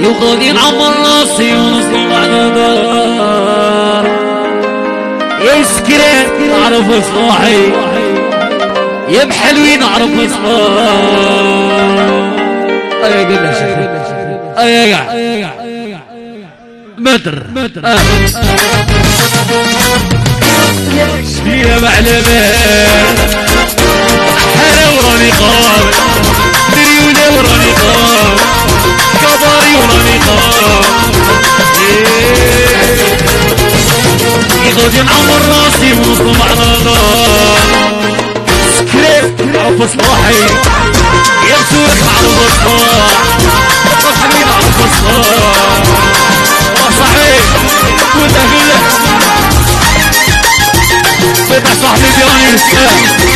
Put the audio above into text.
غادي نعمر راسي ونصل على دار يا سكران نعرف صاحي يا بحلوين نعرف صاحي ايا قلنا شيخ ايا متر يا معلمان حلا وراني قام دريونا وراني قام كباري وراني قام غادي نعمر راسي ونصوم على نار سكريت نعرف صلاحي يا مسورك نعرف الصلاح وحني نعرف الصلاح صحيح وانت قلت بيبع صاحبي ديالي السلام